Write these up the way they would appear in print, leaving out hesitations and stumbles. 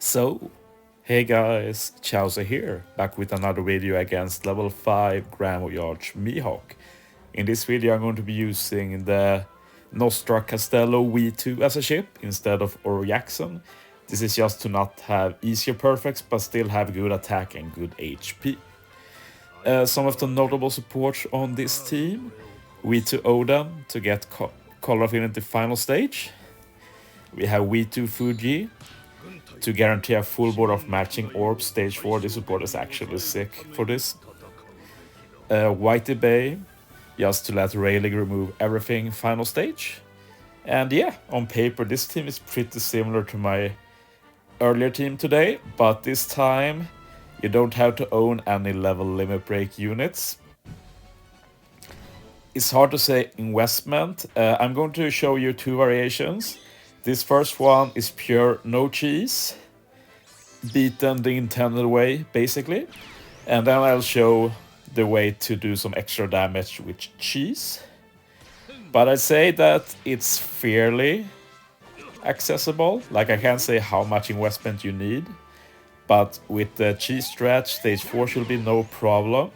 So, hey guys, Chauzu here, back with another video against level 5 Grand Voyage Mihawk. In this video I'm going to be using the Nostra Castello V2 as a ship instead of Oro Jackson. This is just to not have easier perfects but still have good attack and good HP. Some of the notable supports on this team: V2 Odin to get Color Affinity final stage. We have V2 Fuji to guarantee a full board of matching orbs stage 4. This support is actually sick for this. Whitey Bay, just to let Rayleigh remove everything final stage. And yeah, on paper this team is pretty similar to my earlier team today, but this time you don't have to own any level limit break units. It's hard to say investment. I'm going to show you two variations. This first one is pure no cheese, beaten the intended way, basically. And then I'll show the way to do some extra damage with cheese. But I'd say that it's fairly accessible. Like, I can't say how much investment you need, but with the cheese stretch, stage 4 should be no problem.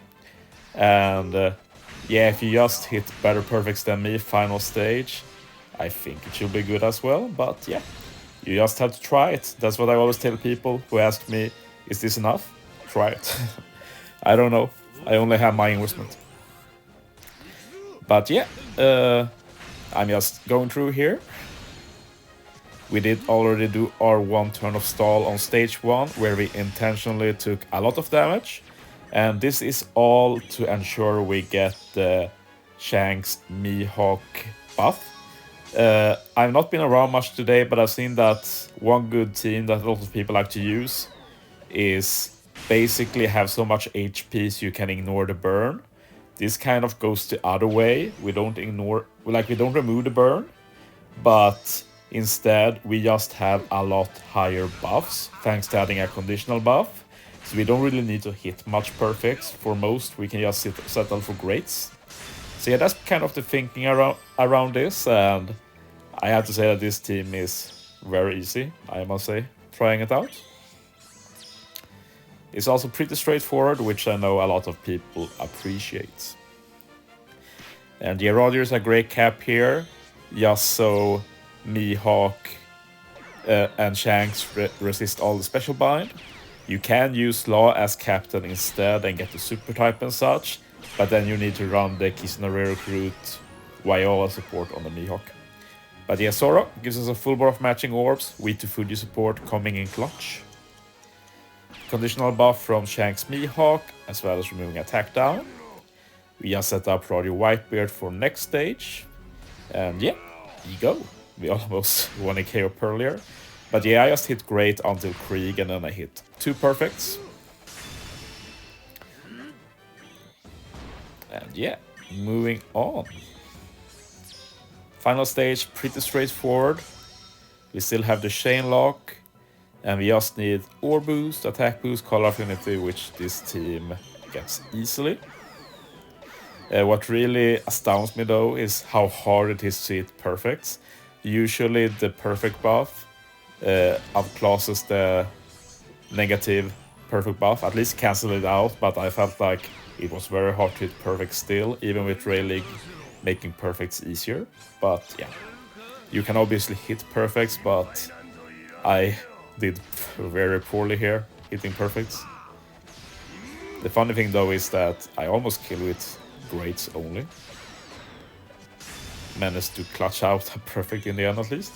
And yeah, if you just hit better perfects than me final stage, I think it should be good as well. But yeah, you just have to try it. That's what I always tell people who ask me, is this enough? Try it. I don't know. I only have my investment. But yeah, I'm just going through here. We did already do our one turn of stall on stage 1, where we intentionally took a lot of damage. And this is all to ensure we get the Shanks Mihawk buff. I've not been around much today, but I've seen that one good team that a lot of people like to use is basically have so much HP so you can ignore the burn. This kind of goes the other way. We don't remove the burn, but instead we just have a lot higher buffs thanks to adding a conditional buff. So we don't really need to hit much perfects. For most, we can just settle for greats. So yeah, that's kind of the thinking around this, and I have to say that this team is very easy, I must say, trying it out. It's also pretty straightforward, which I know a lot of people appreciate. And yeah, Roger is a great cap here, just so Mihawk and Shanks resist all the special bind. You can use Law as captain instead and get the super type and such, but then you need to run the Kishinari recruit Viola support on the Mihawk. But yeah, Sora gives us a full bar of matching orbs, V2 Fuji support coming in clutch. Conditional buff from Shanks Mihawk, as well as removing attack down. We just set up Radio Whitebeard for next stage. And yeah, you go. We almost won a KO earlier. But yeah, I just hit great until Krieg, and then I hit 2 perfects. And yeah, moving on. Final stage, pretty straightforward. We still have the chain lock, and we just need ore boost, attack boost, color affinity, which this team gets easily. What really astounds me though is how hard it is to hit perfects. Usually the perfect buff outclasses the negative perfect buff, at least cancel it out, but I felt like it was very hard to hit perfect still, even with Rayleigh making perfects easier. But yeah, you can obviously hit perfects, but I did very poorly here hitting perfects. The funny thing though is that I almost kill with greats only. Managed to clutch out a perfect in the end at least.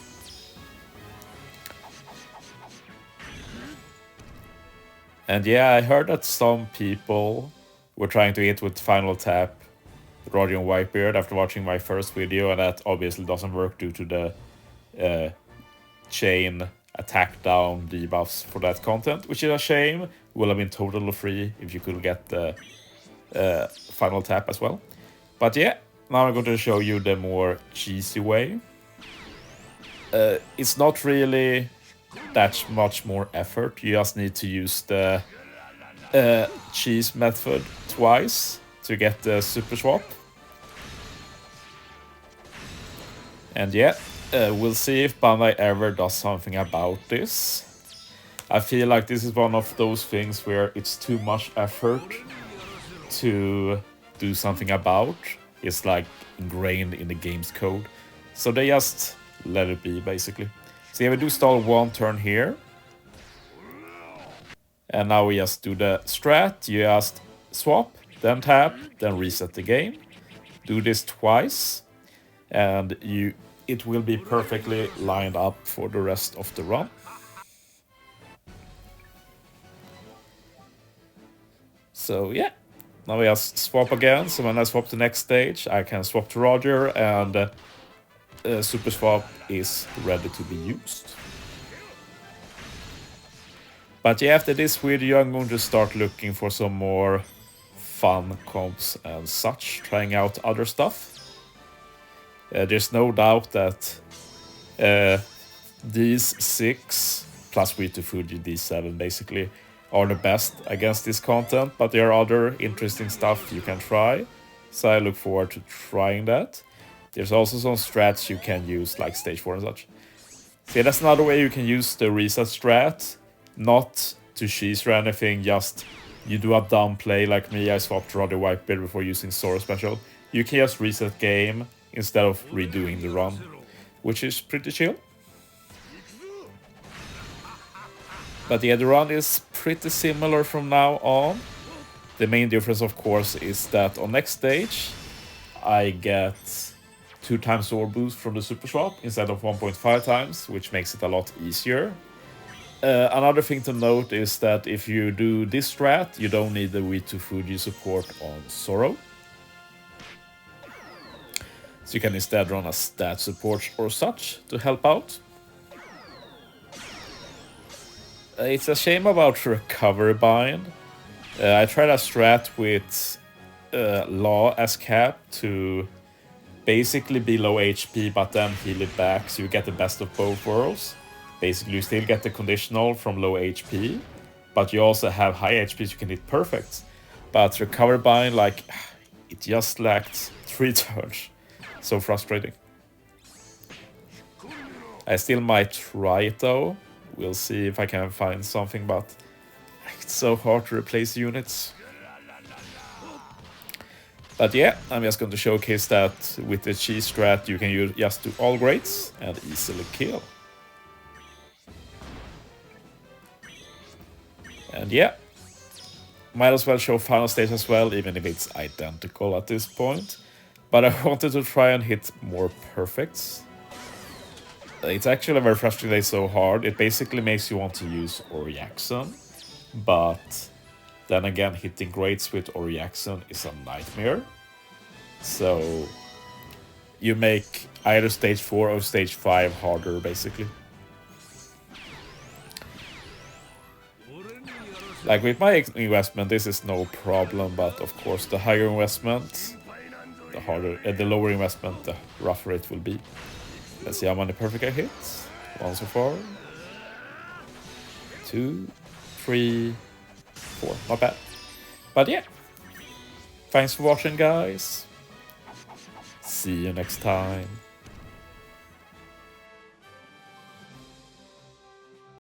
And yeah, I heard that some people were trying to hit with final tap Roger and Whitebeard after watching my first video, and that obviously doesn't work due to the chain attack down debuffs for that content, which is a shame. Would have been totally free if you could get the final tap as well. But yeah, now I'm going to show you the more cheesy way. It's not really that much more effort. You just need to use the cheese method twice to get the super swap. And yeah, we'll see if Bandai ever does something about this. I feel like this is one of those things where it's too much effort to do something about. It's like ingrained in the game's code. So they just let it be, basically. So yeah, we do stall 1 turn here. And now we just do the strat. You just swap, then tap, then reset the game. Do this twice. And it will be perfectly lined up for the rest of the run. So yeah, now we just swap again. So when I swap the next stage, I can swap to Roger, and Super Swap is ready to be used. But yeah, after this video, I'm going to start looking for some more fun comps and such, trying out other stuff. There's no doubt that these 6 plus V2 Fuji D7 basically are the best against this content, but there are other interesting stuff you can try, so I look forward to trying that. There's also some strats you can use, like stage 4 and such. So yeah, that's another way you can use the reset strat, not to cheese or anything, just you do a dumb play like me, I swapped Roddy Whitebeard before using Zoro special. You can just reset game instead of redoing the run, which is pretty chill. But yeah, the run is pretty similar from now on. The main difference, of course, is that on next stage, I get 2 times Zoro boost from the Super Swap instead of 1.5 times, which makes it a lot easier. Another thing to note is that if you do this strat, you don't need the V2 Fuji support on Zoro. So you can instead run a stat support or such to help out. It's a shame about recovery bind. I tried a strat with Law as cap to basically be low HP but then heal it back, so you get the best of both worlds. Basically you still get the conditional from low HP, but you also have high HP, so you can hit perfect. But recovery bind, like, it just lacked 3 turns. So frustrating. I still might try it though. We'll see if I can find something, but it's so hard to replace units. But yeah, I'm just going to showcase that with the cheese strat you can just do all grades and easily kill. And yeah, might as well show final stage as well, even if it's identical at this point. But I wanted to try and hit more perfects. It's actually very frustrating, it's so hard. It basically makes you want to use Oriaxon, but then again, hitting grades with Oriaxon is a nightmare. So you make either stage 4 or stage 5 harder, basically. Like with my investment, this is no problem, but of course the higher investment, the lower investment, the rougher it will be. Let's see how many perfect I hit. 1 so far. 2, 3, 4. Not bad. But yeah. Thanks for watching, guys. See you next time.